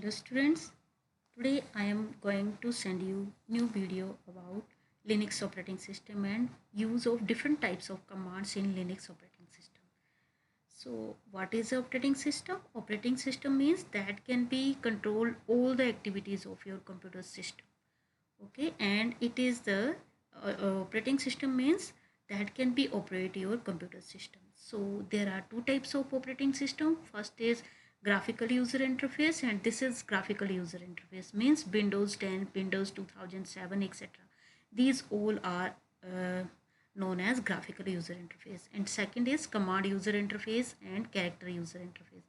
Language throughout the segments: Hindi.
Hello students, today I am going to send you new video about Linux operating system and use of different types of commands in Linux operating system. So what is operating system? Operating system means that can be control all the activities of your computer system. Okay, and it is the operating system means that can be operate your computer system. So there are two types of operating system. First is graphical user interface, and this is graphical user interface means Windows 10, Windows 2007, etc. These all are known as graphical user interface. And second is command user interface and character user interface.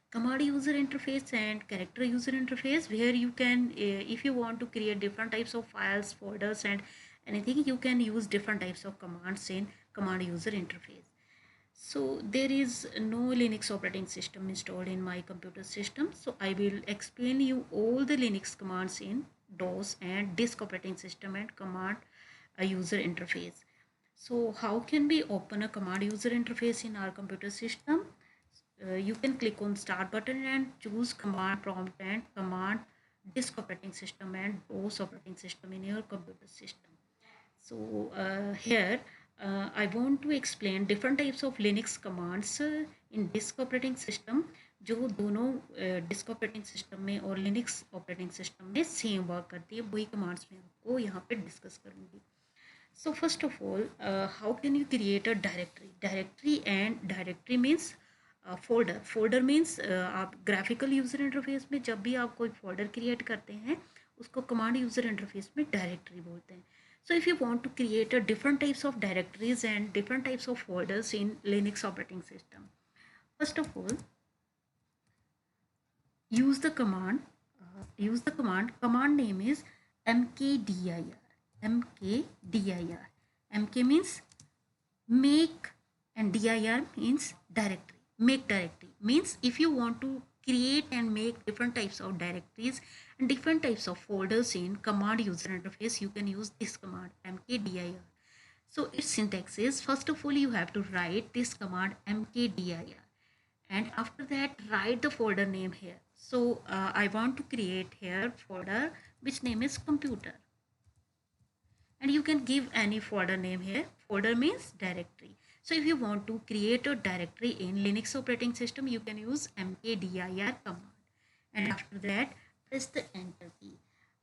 Command user interface and character user interface, where you can if you want to create different types of files, folders and anything, you can use different types of commands in command user interface. So there is no Linux operating system installed in my computer system, so I will explain you all the Linux commands in DOS and disk operating system and command user interface. So how can we open a command user interface in our computer system? You can click on start button and choose command prompt and command disk operating system and DOS operating system in your computer system. So here I want to explain different types of Linux commands in disk operating system, जो दोनों डिस्क ऑपरेटिंग सिस्टम में और लिनक्स ऑपरेटिंग सिस्टम में सेम वर्क करती है, वही कमांड्स मैं आपको यहाँ पे डिस्कस करूँगी. So first of all, how can you create a directory? Directory means folder. Folder means आप ग्राफिकल यूज़र इंटरफेस में जब भी आप कोई फोल्डर क्रिएट करते हैं उसको कमांड यूज़र इंटरफेस में डायरेक्टरी बोलते हैं. So if you want to create a different types of directories and different types of folders in Linux operating system, first of all, use the command. Command name is mkdir. mk means make and dir means directory. Make directory means if you want to create and make different types of directories and different types of folders in command user interface, you can use this command mkdir. So its syntax is, first of all you have to write this command mkdir, and after that write the folder name here. So I want to create here folder which name is computer, and you can give any folder name here. Folder means directory. So if you want to create a directory in Linux operating system, you can use mkdir command, and after that press the enter key.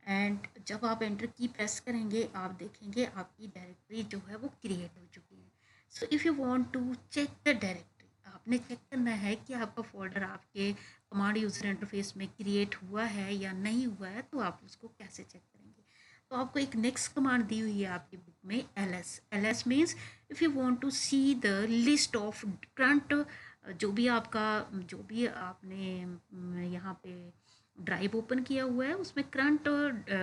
And जब आप enter की press करेंगे आप देखेंगे आपकी डायरेक्टरी जो है वो क्रिएट हो चुकी है. So if you want to check the directory, आपने चेक करना है कि आपका फोल्डर आपके कमांड यूजर इंटरफेस में क्रिएट हुआ है या नहीं हुआ है, तो आप उसको कैसे चेक करेंगे? तो आपको एक नेक्स्ट कमांड दी हुई है आपकी बुक में, ls means if you want to see the list of current, जो भी आपने यहाँ पे ड्राइव ओपन किया हुआ है उसमें करंट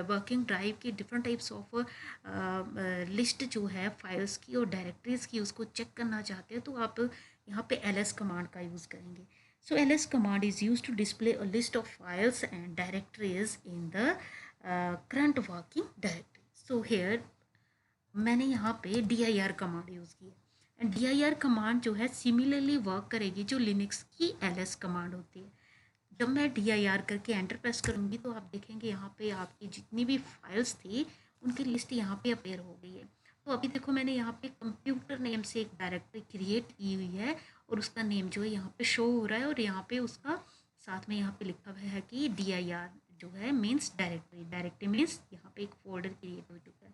वर्किंग ड्राइव की डिफरेंट टाइप्स ऑफ लिस्ट जो है फाइल्स की और डायरेक्टरीज की, उसको चेक करना चाहते हैं तो आप यहाँ पे ls कमांड का यूज़ करेंगे. So ls command is used to display a list of files and directories in the current working directory. So here मैंने यहाँ पे dir कमांड यूज़ की है, एंड dir कमांड जो है सिमिलरली वर्क करेगी जो लिनक्स की ls कमांड होती है. जब मैं dir करके एंटर प्रेस करूँगी तो आप देखेंगे यहाँ पे आपकी जितनी भी फाइल्स थी उनकी लिस्ट यहाँ पे अपेयर हो गई है. तो अभी देखो मैंने यहाँ पे कंप्यूटर नेम से एक डायरेक्टरी क्रिएट की हुई है और उसका नेम जो है यहाँ पे शो हो रहा है, और यहाँ पे उसका साथ में यहाँ पे लिखा हुआ है कि dir जो है मीन्स डायरेक्टरी मीन्स यहाँ पे एक फोल्डर क्रिएट हो चुका है.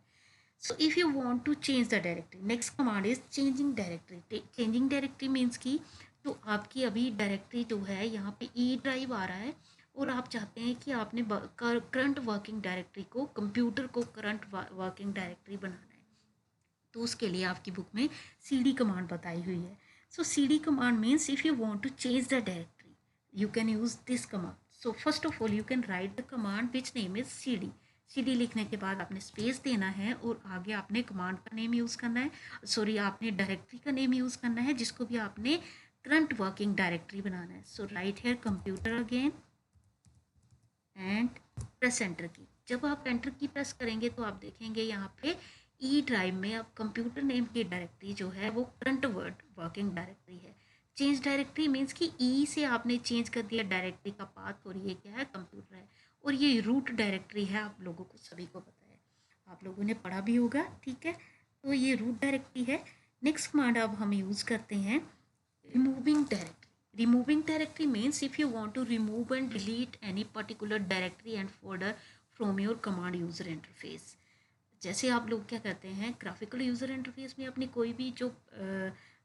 So if you want to change the directory, next command is changing directory. Changing directory means की तो आपकी अभी डायरेक्टरी जो है यहाँ पे ई ड्राइव आ रहा है और आप चाहते हैं कि आपने करंट वर्किंग डायरेक्टरी को, कंप्यूटर को करंट वर्किंग डायरेक्टरी बनाना है, तो उसके लिए आपकी बुक में cd कमांड बताई हुई है. So cd command means if you want to change the directory you can use this command. So first of all you can write the command which name is cd. cd लिखने के बाद आपने स्पेस देना है और आगे आपने कमांड का नेम यूज़ करना है, आपने डायरेक्टरी का नेम यूज़ करना है जिसको भी आपने करंट वर्किंग डायरेक्टरी बनाना है. So right here computer again and press enter key. जब आप एंटर की प्रेस करेंगे तो आप देखेंगे यहाँ पे ई ड्राइव में अब कंप्यूटर नेम की डायरेक्टरी जो है वो करंट वर्किंग डायरेक्टरी है. चेंज डायरेक्टरी मीन्स कि ई से आपने चेंज कर दिया डायरेक्टरी का पाथ, और ये क्या है, कंप्यूटर है। और ये रूट डायरेक्टरी है, आप लोगों को सभी को पता है, आप लोगों ने पढ़ा भी होगा, ठीक है। तो ये रूट डायरेक्टरी है। नेक्स्ट कमांड अब हम यूज़ करते हैं removing directory. Removing directory means if you want to remove and delete any particular directory and folder from your command user interface. जैसे आप लोग क्या करते हैं, ग्राफिकल यूज़र इंटरफेस में अपनी कोई भी जो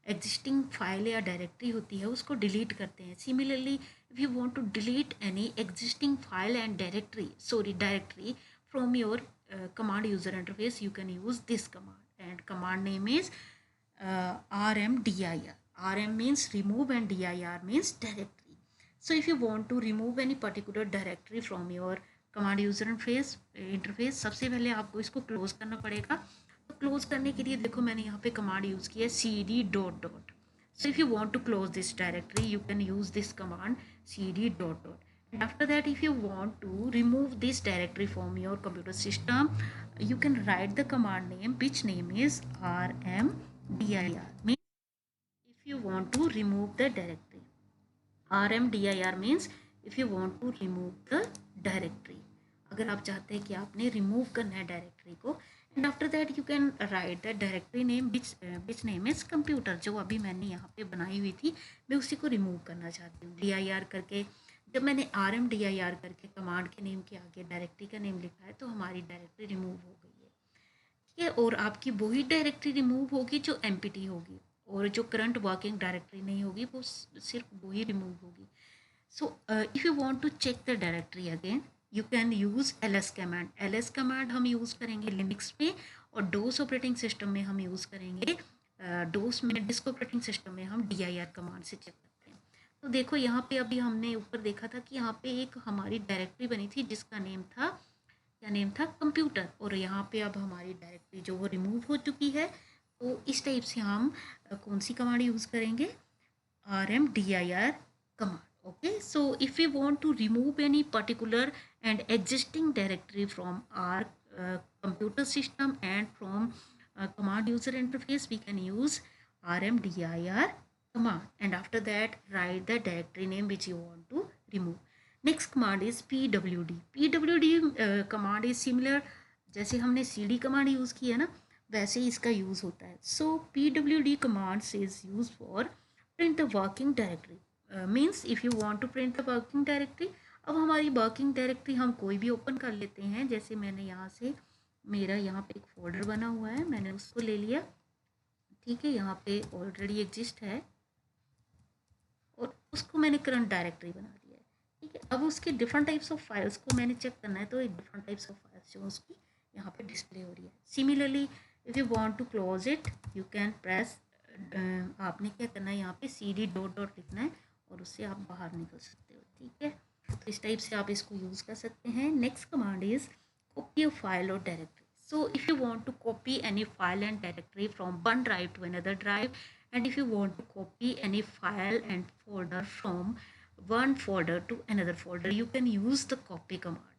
एग्जिस्टिंग फाइल या डायरेक्टरी होती है उसको डिलीट करते हैं। Similarly if you want to delete any existing file and directory from your command user interface, you can use this command, and command name is rmdir. Rm means remove and dir means directory. So if you want to remove any particular directory from your command user interface, सबसे पहले आपको इसको क्लोज करना पड़ेगा। तो क्लोज करने के लिए देखो मैंने यहाँ पे कमांड यूज़ किया है cd dot dot. So if you want to close this directory, you can use this command cd dot dot. And after that, if you want to remove this directory from your computer system, you can write the command name, which name is rmdir. Means if you want to remove the directory, rmdir means if you want to remove the directory, अगर आप चाहते हैं कि आपने रिमूव करना है डायरेक्टरी को। And after that you can write the directory name which name is computer, जो अभी मैंने यहाँ पे बनाई हुई थी, मैं उसी को रिमूव करना चाहती हूँ। dir करके जब मैंने rmdir करके कमांड के नेम के आगे डायरेक्टरी का नेम लिखा है तो हमारी डायरेक्टरी रिमूव हो गई है, ठीक है। और आपकी वही डायरेक्टरी रिमूव होगी जो एम्प्टी होगी, और जो करंट वर्किंग डायरेक्टरी नहीं होगी वो सिर्फ वही रिमूव होगी। So if you want to check the directory again, you can use ls command. ls command हम यूज़ करेंगे लिनक्स में, और डोस ऑपरेटिंग सिस्टम में हम यूज़ करेंगे, डोस में डिस्क ऑपरेटिंग सिस्टम में हम dir कमांड से चेक करते हैं। तो देखो यहाँ पे अभी हमने ऊपर देखा था कि यहाँ पे एक हमारी डायरेक्टरी बनी थी जिसका नेम था, क्या नेम था, कंप्यूटर। और यहाँ पे अब हमारी डायरेक्टरी जो वो रिमूव हो चुकी है। तो इस टाइप से हम कौन सी कमांड यूज़ करेंगे, rmdir command. Okay, so if we want to remove any particular and existing directory from our computer system and from command user interface, we can use rmdir command, and after that write the directory name which you want to remove. Next command is pwd. pwd command is similar, जैसे हमने cd command यूज़ की है ना, वैसे ही इसका यूज़ होता है। So pwd commands is used for print the working directory. Means if you want to print the working directory. अब हमारी वर्किंग डायरेक्टरी हम कोई भी ओपन कर लेते हैं, जैसे मैंने यहाँ से, मेरा यहाँ पे एक फोल्डर बना हुआ है, मैंने उसको ले लिया, ठीक है, यहाँ पे ऑलरेडी एग्जिस्ट है, और उसको मैंने करंट डायरेक्टरी बना दिया है, ठीक है। अब उसके डिफरेंट टाइप्स ऑफ फाइल्स को मैंने चेक करना है, तो एक डिफरेंट टाइप्स ऑफ फाइल्स जो उसकी यहाँ पे डिस्प्ले हो रही है। Similarly if you want to close it, you can press, आपने क्या करना है, यहाँ पे cd डॉट डॉट लिखना है और उससे आप बाहर निकल सकते हो, ठीक है। तो इस टाइप से आप इसको यूज़ कर सकते हैं। Next command is copy of file और directory. So if you want to copy any file and directory from one drive to another drive, and if you want to copy any file and folder from one folder to another folder, you can use the copy command.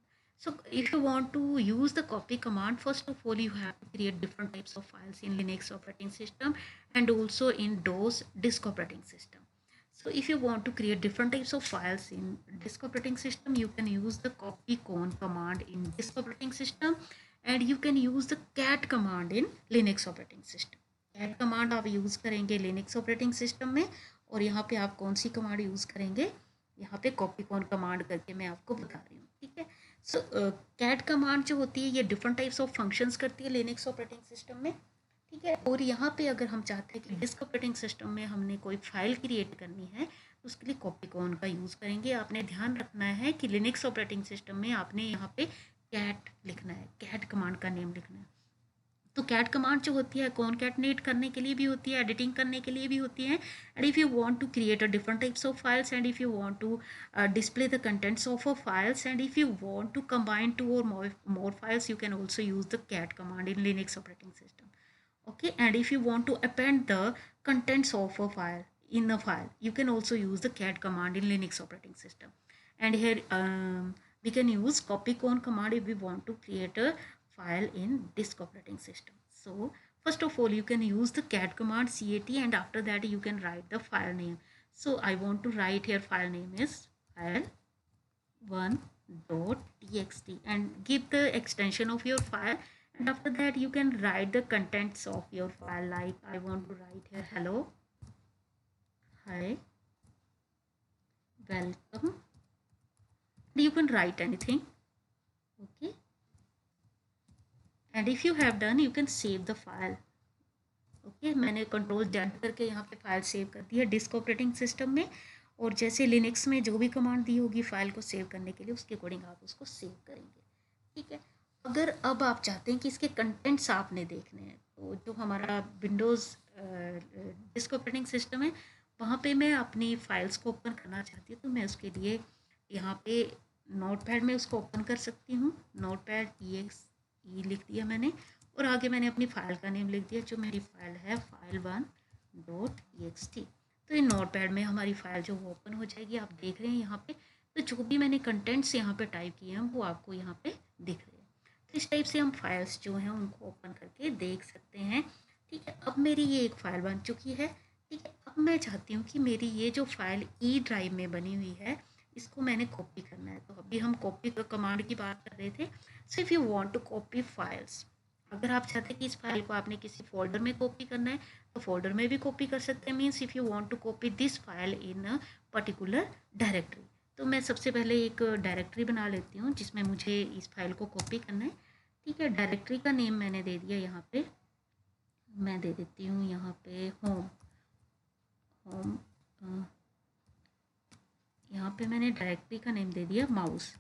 So if you want to use the copy command, first of all you have to create different types of files in Linux operating system and also in DOS disk operating system. So if you want to create different types of files in disk operating system, you can use the copycon command in disk operating system, and you can use the cat command in Linux operating system. Cat command आप यूज़ करेंगे लिनक्स ऑपरेटिंग सिस्टम में, और यहाँ पे आप कौन सी कमांड यूज़ करेंगे, यहाँ पे कॉपीकॉन कमांड करके मैं आपको बता रही हूँ, ठीक है। सो कैट कमांड जो होती है ये डिफरेंट टाइप्स ऑफ फंक्शंस करती है लिनक्स ऑपरेटिंग सिस्टम में, ठीक है। और यहाँ पे अगर हम चाहते हैं कि डिस्क ऑपरेटिंग सिस्टम में हमने कोई फाइल क्रिएट करनी है तो उसके लिए कॉपीकॉन का यूज़ करेंगे। आपने ध्यान रखना है कि लिनक्स ऑपरेटिंग सिस्टम में आपने यहाँ पे कैट लिखना है, कैट कमांड का नेम लिखना है। तो कैट कमांड जो होती है कॉनकैटनेट करने के लिए भी होती है, एडिटिंग करने के लिए भी होती है। And if you want to create a different types of files, and if you want to display the contents of a files, and if you want to combine two or more files, you can also use the cat command in Linux operating system. Okay, and if you want to append the contents of a file in a file, you can also use the cat command in Linux operating system. And here we can use copycon command if we want to create a file in disk operating system. So first of all you can use the cat command cat, and after that you can write the file name. So I want to write here file name is file1.txt and give the extension of your file, and after that you can write the contents of your file. Like I want to write here hello, hi, welcome. You can write anything. Okay, and if you have done you can save the file. Okay मैंने कंट्रोल जेड करके यहाँ पे फाइल सेव कर दी है डिस्क ऑपरेटिंग सिस्टम में, और जैसे लिनक्स में जो भी कमांड दी होगी फाइल को सेव करने के लिए उसके अकॉर्डिंग आप उसको सेव करेंगे। ठीक है, अगर अब आप चाहते हैं कि इसके कंटेंट्स आपने देखने हैं, तो जो हमारा विंडोज़ डिस्क ऑपरेटिंग सिस्टम है वहाँ पे मैं अपनी फाइल्स को ओपन करना चाहती हूँ, तो मैं उसके लिए यहाँ पे नोटपैड में उसको ओपन कर सकती हूँ। नोटपैड ई लिख दिया मैंने, और आगे मैंने अपनी फ़ाइल का नेम लिख दिया, जो मेरी फ़ाइल है file1.txt। तो इन नोटपैड में हमारी फ़ाइल जो वो ओपन हो जाएगी। आप देख रहे हैं यहाँ पे, तो जो भी मैंने कंटेंट्स यहाँ पे टाइप किए हैं वो आपको यहाँ पे दिख रहे हैं। तो इस टाइप से हम फाइल्स जो हैं उनको ओपन करके देख सकते हैं। ठीक है, अब मेरी ये एक फ़ाइल बन चुकी है। ठीक है, अब मैं चाहती हूँ कि मेरी ये जो फ़ाइल ई ड्राइव में बनी हुई है इसको मैंने कॉपी करना है। तो अभी हम कॉपी कमांड की बात कर रहे थे। So if you want to copy files, अगर आप चाहते हैं कि इस फाइल को आपने किसी फोल्डर में कॉपी करना है तो फोल्डर में भी कॉपी कर सकते हैं। Means if you want to copy this file in a particular directory, तो मैं सबसे पहले एक डायरेक्टरी बना लेती हूँ जिसमें मुझे इस फाइल को कॉपी करना है। ठीक है, डायरेक्टरी का नेम मैंने दे दिया यहाँ पे, मैं दे देती हूँ यहाँ पे होम। यहाँ पे मैंने डायरेक्टरी का नेम दे दिया माउस।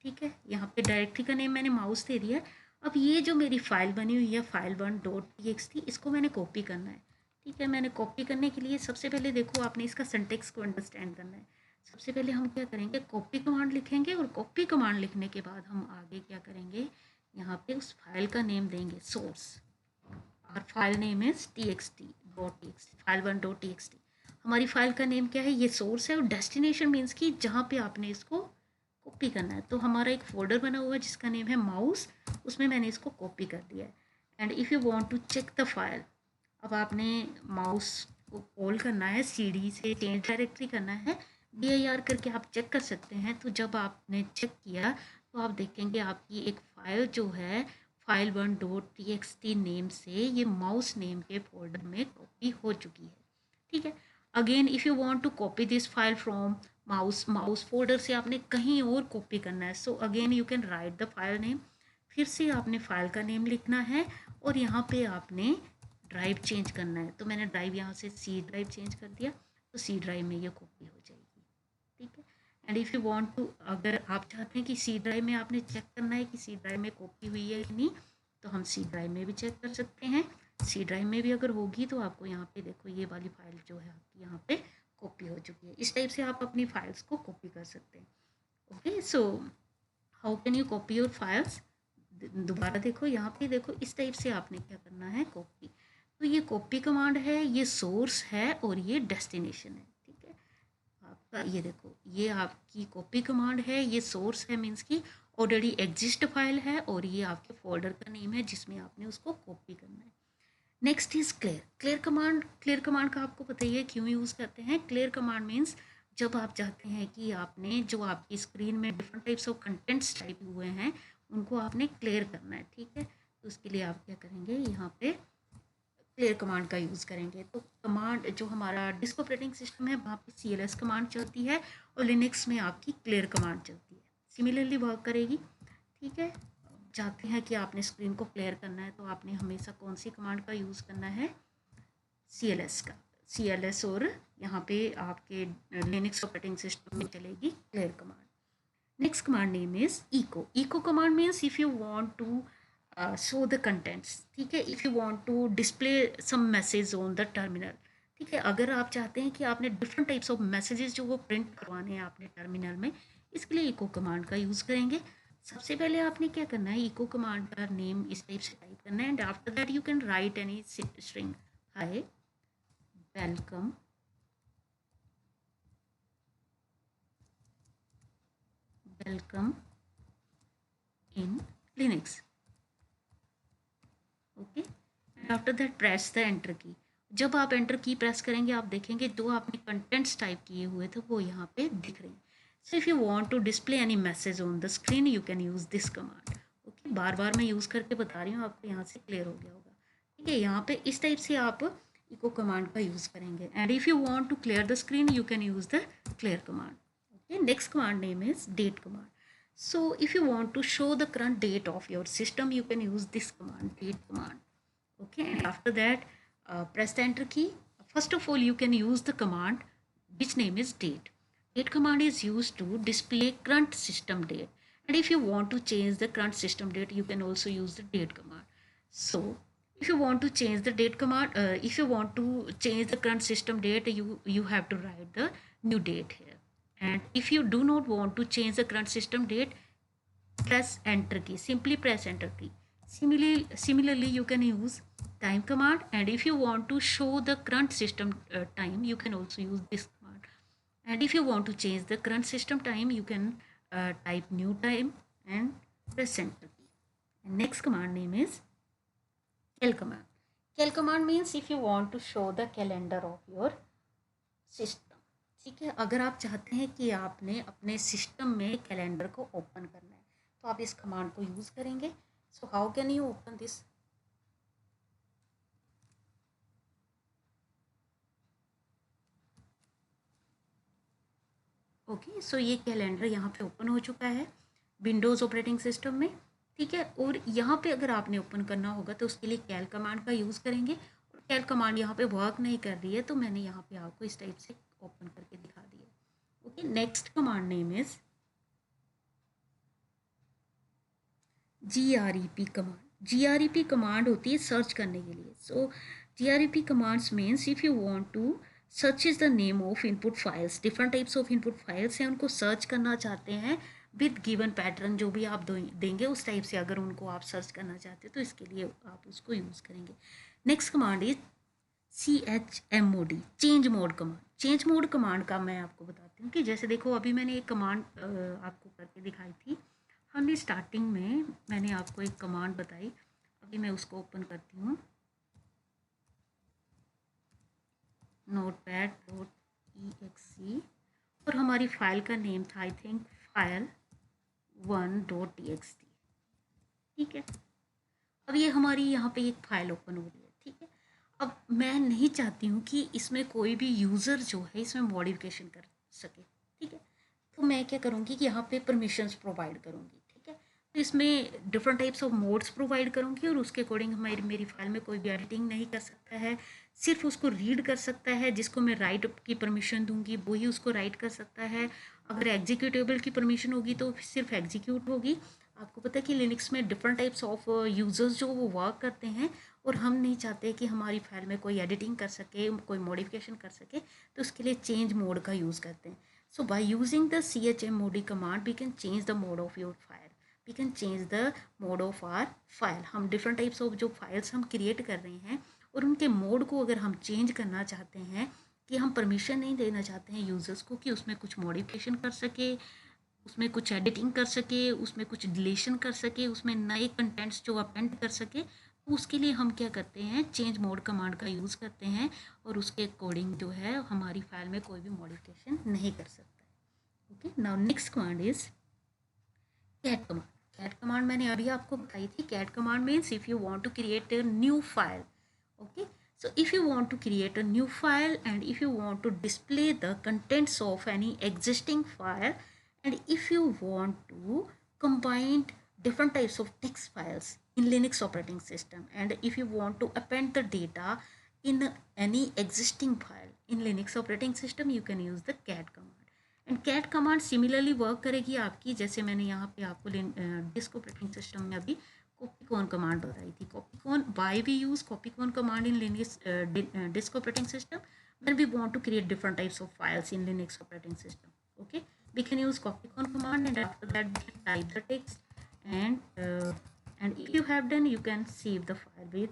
ठीक है, यहाँ पे डायरेक्टरी का नेम मैंने माउस दे दिया। अब ये जो मेरी फाइल बनी हुई है file1.txt, इसको मैंने कॉपी करना है। ठीक है, मैंने कॉपी करने के लिए सबसे पहले देखो आपने इसका सिंटेक्स को अंडरस्टैंड करना है। सबसे पहले हम क्या करेंगे, कॉपी कमांड लिखेंगे, और कॉपी कमांड लिखने के बाद हम आगे क्या करेंगे, यहाँ पे उस फाइल का नेम देंगे सोर्स, और file name is txt file1.txt। हमारी फाइल का नेम क्या है, ये सोर्स है, और डेस्टिनेशन मीन्स कि जहाँ पे आपने इसको कॉपी करना है। तो हमारा एक फोल्डर बना हुआ है जिसका नेम है माउस, उसमें मैंने इसको कॉपी कर दिया है। And if you want to check the file, अब आपने माउस को कॉल करना है, सीडी से चेंज डायरेक्टरी करना है, dir करके आप चेक कर सकते हैं। तो जब आपने चेक किया तो आप देखेंगे आपकी एक फ़ाइल जो है file1.txt नेम से ये माउस नेम के फोल्डर में कॉपी हो चुकी है। ठीक है, again if you want to copy this file from mouse folder से आपने कहीं और कॉपी करना है, so again you can write the file name. फिर से आपने फाइल का नेम लिखना है, और यहाँ पे आपने ड्राइव चेंज करना है। तो मैंने ड्राइव यहाँ से सी ड्राइव चेंज कर दिया, तो सी ड्राइव में ये कॉपी हो जाएगी। ठीक है, and if you want to, अगर आप चाहते हैं कि सी ड्राइव में आपने चेक करना है कि सी ड्राइव में कॉपी हुई है कि नहीं, तो हम सी ड्राइव में भी चेक कर सकते हैं। सी ड्राइव में भी अगर होगी तो आपको यहाँ पे देखो ये वाली फाइल जो है आपकी यहाँ पे कॉपी हो चुकी है। इस टाइप से आप अपनी फाइल्स को कॉपी कर सकते हैं। Okay, so how can you copy your files, दोबारा देखो यहाँ पे, देखो इस टाइप से आपने क्या करना है, कॉपी। तो ये कॉपी कमांड है, ये सोर्स है, और ये डेस्टिनेशन है। ठीक है, आपका ये देखो ये आपकी कॉपी कमांड है, ये सोर्स है मीन्स की ऑलरेडी एग्जिस्ट फाइल है, और ये आपके फोल्डर का नेम है जिसमें आपने उसको कॉपी करना है। नेक्स्ट इज क्लियर कमांड का आपको पता ही है क्यों यूज़ करते हैं। क्लियर कमांड मीन्स जब आप चाहते हैं कि आपने जो आपकी स्क्रीन में different types of contents type हुए हैं उनको आपने क्लियर करना है। ठीक है, तो उसके लिए आप क्या करेंगे, यहाँ पे क्लियर कमांड का यूज़ करेंगे। तो कमांड जो हमारा डिस्क ऑपरेटिंग सिस्टम है वहाँ पे CLS कमांड चलती है, और लिनक्स में आपकी क्लियर कमांड चलती है, सिमिलरली वर्क करेगी। ठीक है, चाहते हैं कि आपने स्क्रीन को क्लियर करना है तो आपने हमेशा कौन सी कमांड का यूज़ करना है, CLS का, CLS, और यहाँ पे आपके लिनक्स ऑपरेटिंग सिस्टम में चलेगी clear command. Next command name is echo command means if you want to show the contents. ठीक है, if you want to display some message on the terminal. ठीक है, अगर आप चाहते हैं कि आपने डिफरेंट टाइप्स ऑफ मैसेजेस जो वो प्रिंट करवाने हैं आपने टर्मिनल में, इसके लिए इको कमांड का यूज़ करेंगे। सबसे पहले आपने क्या करना है, इको कमांड का नेम इस टाइप से टाइप करना है, and after that you can right any string, hi, welcome, welcome in Linux. Okay, after that press the enter key. जब आप एंटर की प्रेस करेंगे आप देखेंगे जो आपने कंटेंट्स टाइप किए हुए थे वो यहाँ पे दिख रहे हैं. So if you want to display any message on the screen you can use this command. Okay, बार बार मैं यूज़ करके बता रही हूँ, आपको यहाँ से क्लियर हो गया होगा. ठीक है, यहाँ पे इस टाइप से आप इको कमांड का यूज़ करेंगे. And if you want to clear the screen you can use the clear command. Okay, next command name is date command. So if you want to show the current date of your system, you can use this command, date command. Okay, and after that, press the enter key. First of all, you can use the command which name is date. Date command is used to display current system date. And if you want to change the current system date, you can also use the date command. So if you want to change the date command, if you want to change the current system date, you have to write the new date here. And if you do not want to change the current system date, press enter key, simply press enter key. Similarly you can use time command, and if you want to show the current system time you can also use this command. And if you want to change the current system time you can type new time and press enter key. And next command name is cal command. Cal command means if you want to show the calendar of your system. ठीक है, अगर आप चाहते हैं कि आपने अपने सिस्टम में कैलेंडर को ओपन करना है तो आप इस कमांड को यूज़ करेंगे. So how can you open this? Okay, so ये कैलेंडर यहाँ पे ओपन हो चुका है विंडोज़ ऑपरेटिंग सिस्टम में. ठीक है, और यहाँ पे अगर आपने ओपन करना होगा तो उसके लिए कैल कमांड का यूज़ करेंगे. और कैल कमांड यहाँ पे वर्क नहीं कर रही है तो मैंने यहाँ पे आपको इस टाइप से ओपन करके दिखा दिया. Okay, next command name is GREP command. GREP command होती है सर्च करने के लिए. So GREP commands means if you want to search is the name of input files. Different types of input files हैं, उनको सर्च करना चाहते हैं विद गिवन पैटर्न जो भी आप देंगे उस टाइप से अगर उनको आप सर्च करना चाहते हो तो इसके लिए आप उसको यूज़ करेंगे. Next command is CHMOD, change mode command. Change mode command का मैं आपको बताती हूँ कि जैसे देखो अभी मैंने एक कमांड आपको करके दिखाई थी. हमने स्टार्टिंग में मैंने आपको एक कमांड बताई, अभी मैं उसको ओपन करती हूँ. notepad.exe और हमारी फाइल का नेम था आई थिंक file1.txt. ठीक है, अब ये हमारी यहाँ पे एक फाइल ओपन हो रही है. ठीक है, अब मैं नहीं चाहती हूँ कि इसमें कोई भी यूज़र जो है इसमें मॉडिफिकेशन कर सके. ठीक है, तो मैं क्या करूँगी कि यहाँ पे परमिशंस प्रोवाइड करूँगी. ठीक है, तो इसमें different types of modes provide करूँगी और उसके अकॉर्डिंग मेरी फाइल में कोई भी एडिटिंग नहीं कर सकता है, सिर्फ उसको रीड कर सकता है. जिसको मैं राइट की परमिशन दूंगी वही उसको राइट कर सकता है. अगर एग्जीक्यूटेबल की परमिशन होगी तो सिर्फ एग्जीक्यूट होगी. आपको पता है कि लिनक्स में डिफरेंट टाइप्स ऑफ यूजर्स जो वो वर्क करते हैं और हम नहीं चाहते कि हमारी फाइल में कोई एडिटिंग कर सके, कोई मॉडिफिकेशन कर सके, तो उसके लिए चेंज मोड का यूज़ करते हैं. So by using the CHMOD command we can change the mode of your file, we can change the mode of our file. हम डिफरेंट टाइप्स ऑफ जो फाइल्स हम क्रिएट कर रहे हैं और उनके मोड को अगर हम चेंज करना चाहते हैं कि हम परमिशन नहीं देना चाहते हैं यूज़र्स को कि उसमें कुछ मॉडिफिकेशन कर सके, उसमें कुछ एडिटिंग कर सके, उसमें कुछ डिलीशन कर सके, उसमें नए कंटेंट्स जो अपेंड कर सके, तो उसके लिए हम क्या करते हैं चेंज मोड कमांड का यूज़ करते हैं और उसके अकॉर्डिंग जो है हमारी फाइल में कोई भी मॉडिफिकेशन नहीं कर सकता. Okay, now next command is cat command. Cat command मैंने अभी आपको बताई थी. Cat command means if you want to create a new file. Okay, so if you want to create a new file and if you want to display the contents of any existing file and if you want to combine different types of text files in Linux operating system and if you want to append the data in any existing file in Linux operating system you can use the cat command. And cat command similarly work करेगी आपकी, जैसे मैंने यहाँ पे आपको डिस्क ऑपरेटिंग सिस्टम में अभी कॉपीकॉन कमांड बताई थी. Copy con, why we use copy con command in Linux disk operating system when we want to create different types of files in Linux operating system. Okay, we can use copycon command and after that we can type the text and if you have done you can save the file with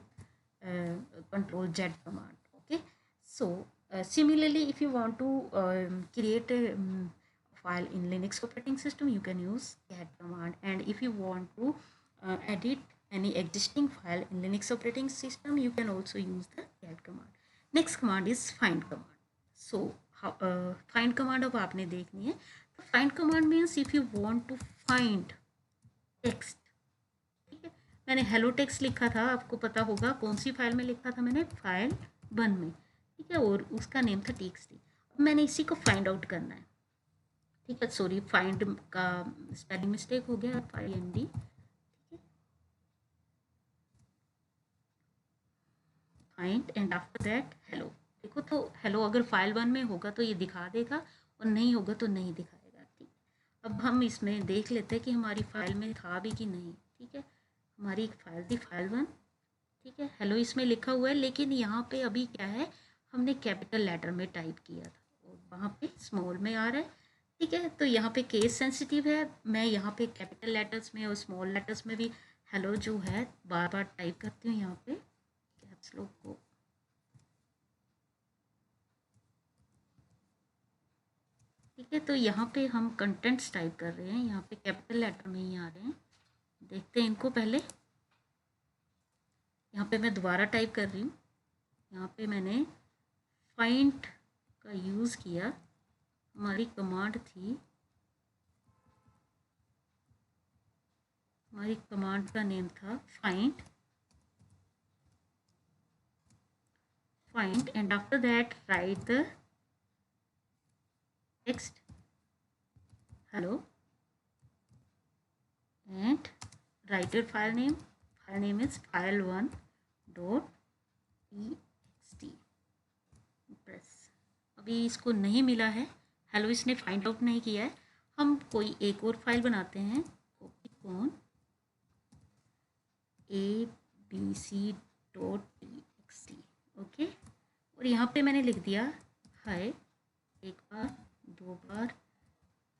control Z command. Okay, so similarly if you want to create a file in Linux operating system you can use cat command, and if you want to edit any existing file in Linux operating system you can also use the cat command. Next command is find command. So find command अब आपने देखनी है. Find command means if you want to find text. ठीक है, मैंने हेलो टेक्स्ट लिखा था, आपको पता होगा कौन सी फाइल में लिखा था मैंने, फाइल 1 में. ठीक है, और उसका नेम था txt. अब मैंने इसी को फाइंड आउट करना है. ठीक है, सॉरी फाइंड का स्पेलिंग मिस्टेक हो गया, find. Find and after that hello. देखो तो हेलो अगर फाइल 1 में होगा तो ये दिखा देगा, और नहीं होगा तो नहीं दिखाएगा. ठीक, अब हम इसमें देख लेते हैं कि हमारी फाइल में था भी कि नहीं. ठीक है, हमारी एक फाइल थी फाइल 1. ठीक है, हेलो इसमें लिखा हुआ है, लेकिन यहाँ पे अभी क्या है, हमने कैपिटल लेटर में टाइप किया था और वहाँ पे स्मॉल में आ रहा है. ठीक है, तो यहाँ पे केस सेंसिटिव है, मैं यहाँ पे कैपिटल लेटर्स में और स्मॉल लेटर्स में भी हेलो जो है बार बार टाइप करती हूँ यहाँ पे कैप्स लॉक को. ठीक है, तो यहाँ पे हम कंटेंट्स टाइप कर रहे हैं, यहाँ पे कैपिटल लेटर में ही आ रहे हैं. देखते हैं इनको पहले. यहाँ पे मैं दोबारा टाइप कर रही हूँ. यहाँ पे मैंने फाइंड का यूज़ किया. हमारी कमांड थी, हमारी कमांड का नेम था find. Find and after that right the text hello and write your file name. File name is file1 dot txt. Press. अभी इसको नहीं मिला है हेलो, इसने फाइंड आउट नहीं किया है. हम कोई एक और फाइल बनाते हैं, कॉपी कौन abc डॉट txt. ओके, और यहाँ पे मैंने लिख दिया हाय एक बार, 2 बार,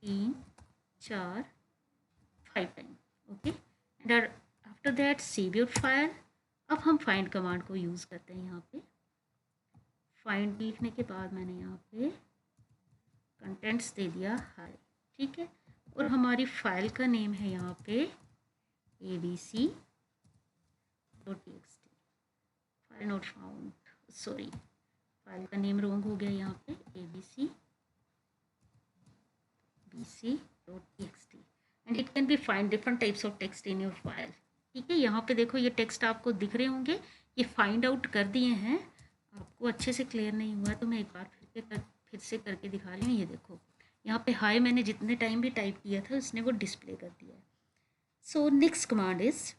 3, 4, 5 time. Okay, and after that save your file. अब हम फाइंड कमांड को यूज़ करते हैं. यहाँ पे फाइंड लिखने के बाद मैंने यहाँ पे कंटेंट्स दे दिया हाय. ठीक है, और हमारी फाइल का नेम है यहाँ पे abc dot txt. File not found, sorry file का नेम रॉन्ग हो गया. यहाँ पे abc bc.txt and it can be find different types of text in your file. ठीक है, यहाँ पे देखो ये टेक्स्ट आपको दिख रहे होंगे, ये फाइंड आउट कर दिए हैं. आपको अच्छे से क्लियर नहीं हुआ तो मैं एक बार फिर से करके दिखा रही हूँ. ये देखो यहाँ पे हाई मैंने जितने टाइम भी टाइप किया था उसने वो डिस्प्ले कर दिया है. सो next command is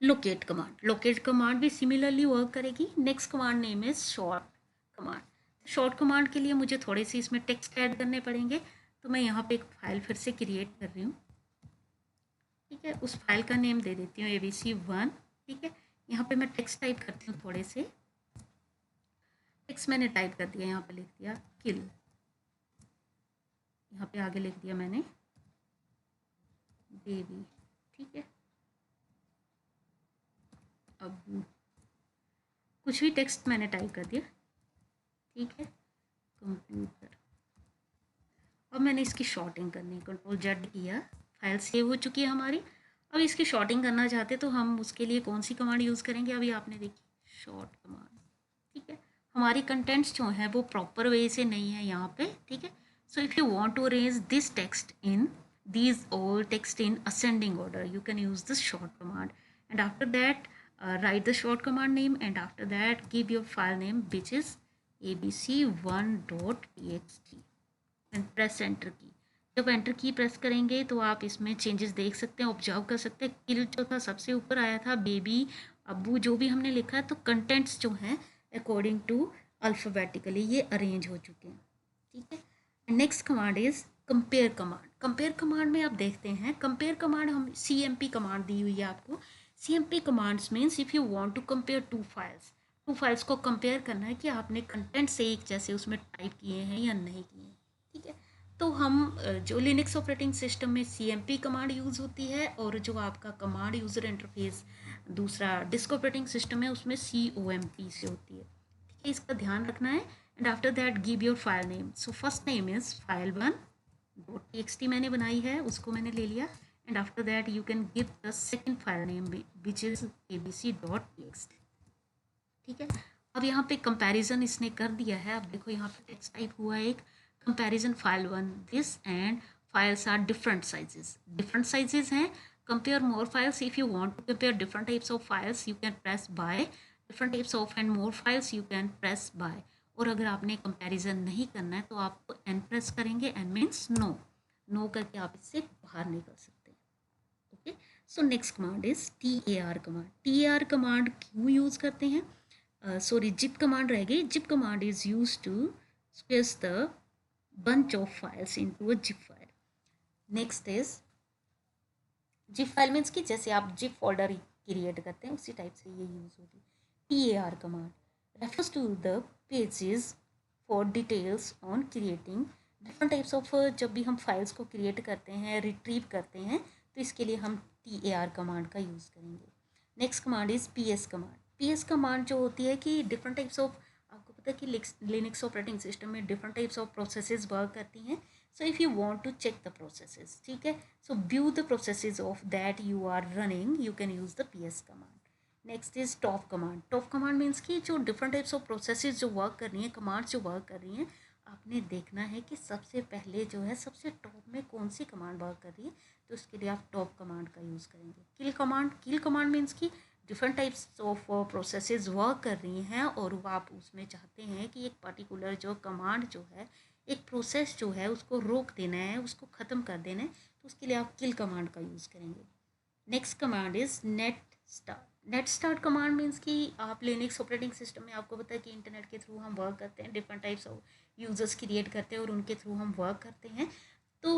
locate command. Locate command भी सिमिलरली वर्क करेगी. Next command name is short command. Short command के लिए मुझे थोड़े से इसमें टेक्स्ट ऐड करने पड़ेंगे, तो मैं यहाँ पे एक फाइल फिर से क्रिएट कर रही हूँ. ठीक है, उस फाइल का नेम दे देती हूँ abc1. ठीक है, यहाँ पे मैं टेक्स्ट टाइप करती हूँ. थोड़े से टेक्स्ट मैंने टाइप कर दिया. यहाँ पे लिख दिया किल. यहाँ पे आगे लिख दिया मैंने बेबी. ठीक है, अब कुछ भी टेक्स्ट मैंने टाइप कर दिया. ठीक है, कंप्यूटर. अब मैंने इसकी शॉर्टिंग करनी है, Ctrl+Z किया. फाइल सेव हो चुकी है हमारी. अब इसकी शॉर्टिंग करना चाहते तो हम उसके लिए कौन सी कमांड यूज़ करेंगे, अभी आपने देखी शॉर्ट कमांड. ठीक है, हमारी कंटेंट्स जो है वो प्रॉपर वे से नहीं है यहाँ पे. ठीक है, so if you want to arrange this text in these all text in ascending order, you can use this short command. And after that write the short command name, and after that give your file name which is abc1.txt and press enter की. जब एंटर की प्रेस करेंगे तो आप इसमें चेंजेस देख सकते हैं, ऑब्जर्व कर सकते हैं. किल जो था सबसे ऊपर आया था, बेबी, अब्बू जो भी हमने लिखा है, तो कंटेंट्स जो हैं अकॉर्डिंग टू अल्फ़ाबेटिकली ये अरेंज हो चुके हैं. ठीक है, next command is compare command. Compare command में आप देखते हैं, कंपेयर कमांड हम CMP कमांड दी हुई है आपको. CMP commands means if you want to compare two files को कंपेयर करना है कि आपने कंटेंट से एक जैसे उसमें टाइप किए हैं या नहीं किए. ठीक है, तो हम जो लिनक्स ऑपरेटिंग सिस्टम में CMP कमांड यूज़ होती है, और जो आपका कमांड यूज़र इंटरफेस दूसरा डिस्क ऑपरेटिंग सिस्टम है उसमें COMP से होती है. ठीक है, इसका ध्यान रखना है. And after that give your file name. So first name is file1.txt मैंने बनाई है, उसको मैंने ले लिया. And after that you can give the second file name which is abc.txt. ठीक है, अब यहाँ पे कंपैरिजन इसने कर दिया है। अब देखो यहाँ पे टेक्स्ट टाइप हुआ एक comparison file 1 this and files are different sizes हैं। Compare more files if you want to compare different types of files you can press Y, different types of and more files you can press Y. और अगर आपने कंपैरिजन नहीं करना है तो आप एन प्रेस करेंगे, एन मीन्स नो, नो करके आप इससे बाहर निकल सकते हैं। Okay, so next command is TAR command. TAR command क्यों यूज करते हैं? सॉरी, जिप कमांड रहेगी। Zip command is use to space the bunch of files into a zip file. Next is zip file means कि जैसे आप zip folder क्रिएट करते हैं उसी टाइप से ये यूज होगी। TAR command refers to the pages for details on creating different types of जब भी हम फाइल्स को क्रिएट करते हैं, रिट्रीव करते हैं, तो इसके लिए हम TAR कमांड का यूज़ करेंगे। Next command is PS command. PS command जो होती है कि डिफरेंट टाइप्स ऑफ, आपको पता है कि लिनक्स ऑपरेटिंग सिस्टम में different types of processes work करती हैं। So if you want to check the processes, ठीक है, so view the processes of that you are running, you can use the PS command. Next is top command. Top command means कि जो डिफरेंट टाइप्स ऑफ प्रोसेसेस जो वर्क कर रही हैं, कमांड्स जो वर्क कर रही हैं, आपने देखना है कि सबसे पहले जो है सबसे टॉप में कौन सी कमांड वर्क कर रही है, तो उसके लिए आप टॉप कमांड का यूज़ करेंगे। किल कमांड मीन्स कि different types of processes work कर रही हैं और वो आप उसमें चाहते हैं कि एक पर्टिकुलर जो कमांड जो है, एक प्रोसेस जो है उसको रोक देना है, उसको ख़त्म कर देना है, तो उसके लिए आप किल कमांड का यूज़ करेंगे। Next command is net start. Net start command means कि आप लिनक्स ऑपरेटिंग सिस्टम में, आपको पता है कि इंटरनेट के थ्रू हम वर्क करते हैं, different types of users create करते हैं और उनके थ्रू हम वर्क करते हैं। तो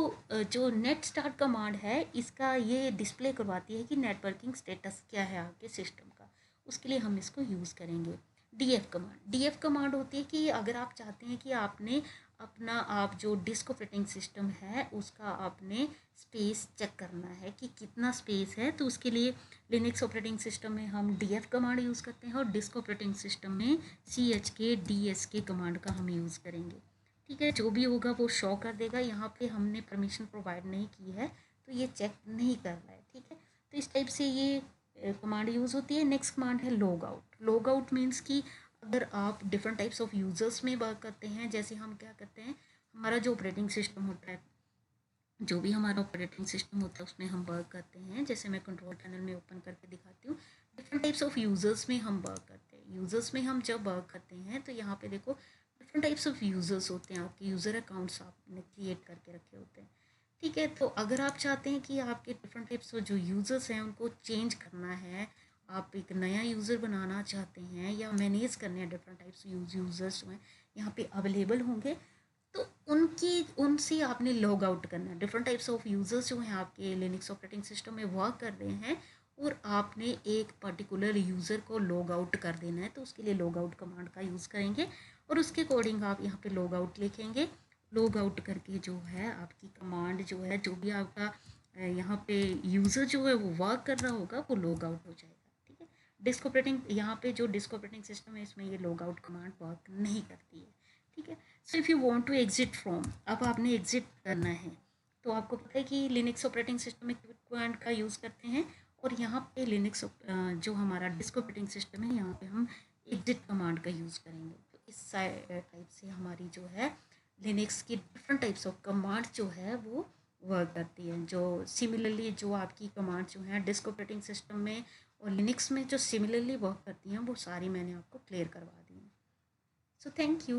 जो नेट स्टार्ट कमांड है, इसका ये डिस्प्ले करवाती है कि नेटवर्किंग स्टेटस क्या है आपके सिस्टम का, उसके लिए हम इसको यूज़ करेंगे। DF कमांड होती है कि अगर आप चाहते हैं कि आपने अपना, आप जो डिस्क ऑपरेटिंग सिस्टम है उसका आपने स्पेस चेक करना है कि कितना स्पेस है, तो उसके लिए लिनक्स ऑपरेटिंग सिस्टम में हम DF कमांड यूज़ करते हैं और डिस्क ऑपरेटिंग सिस्टम में CHK DSK कमांड का हम यूज़ करेंगे। ठीक है, जो भी होगा वो शो कर देगा। यहाँ पे हमने परमिशन प्रोवाइड नहीं की है तो ये चेक नहीं कर रहा है। ठीक है, तो इस टाइप से ये कमांड यूज़ होती है। नेक्स्ट कमांड है log out. Log out means कि अगर आप डिफरेंट टाइप्स ऑफ यूज़र्स में वर्क करते हैं, जैसे हम क्या करते हैं, हमारा जो ऑपरेटिंग सिस्टम होता है, जो भी हमारा ऑपरेटिंग सिस्टम होता है उसमें हम वर्क करते हैं। जैसे मैं कंट्रोल पैनल में ओपन करके दिखाती हूँ, डिफरेंट टाइप्स ऑफ यूज़र्स में हम वर्क करते हैं। यूज़र्स में हम जब वर्क करते हैं तो यहाँ पे देखो डिफरेंट टाइप्स ऑफ यूज़र्स होते हैं, आपके यूज़र अकाउंट्स आपने क्रिएट करके रखे होते हैं। ठीक है, तो अगर आप चाहते हैं कि आपके डिफरेंट टाइप्स ऑफ जो यूज़र्स हैं उनको चेंज करना है, आप एक नया यूज़र बनाना चाहते हैं या मैनेज करने हैं डिफरेंट टाइप्स यूज़र्स जो हैं यहाँ पे अवेलेबल होंगे, तो उनसे आपने लॉग आउट करना है। डिफरेंट टाइप्स ऑफ यूज़र्स जो हैं आपके लिनक्स ऑपरेटिंग सिस्टम में वर्क कर रहे हैं और आपने एक पर्टिकुलर यूज़र को लॉग आउट कर देना है, तो उसके लिए लॉग आउट कमांड का यूज़ करेंगे और उसके अकॉर्डिंग आप यहाँ पे लॉग आउट लिखेंगे। लॉग आउट करके जो है आपकी कमांड जो है, जो भी आपका यहाँ पे यूज़र जो है वो वर्क कर रहा होगा वो लॉग आउट हो जाएगा। ठीक है, डिस्क ऑपरेटिंग, यहाँ पे जो डिस्क ऑपरेटिंग सिस्टम है इसमें ये लॉग आउट कमांड वर्क नहीं करती है। ठीक है, so if you want to exit from, अब आपने एग्जिट करना है, तो आपको पता है कि लिनक्स ऑपरेटिंग सिस्टम में क्विक कमांड का यूज़ करते हैं और यहाँ पे लिनक्स जो हमारा डिस्क ऑपरेटिंग सिस्टम है यहाँ पे हम एग्जिट कमांड का यूज़ करेंगे। तो इस टाइप से हमारी जो है लिनक्स की डिफरेंट टाइप्स ऑफ कमांड जो है वो वर्क करती है। जो सिमिलरली जो आपकी कमांड जो है डिस्क ऑपरेटिंग सिस्टम में और लिनक्स में जो सिमिलरली वर्क करती हैं वो सारी मैंने आपको क्लियर करवा दी हैं। So thank you.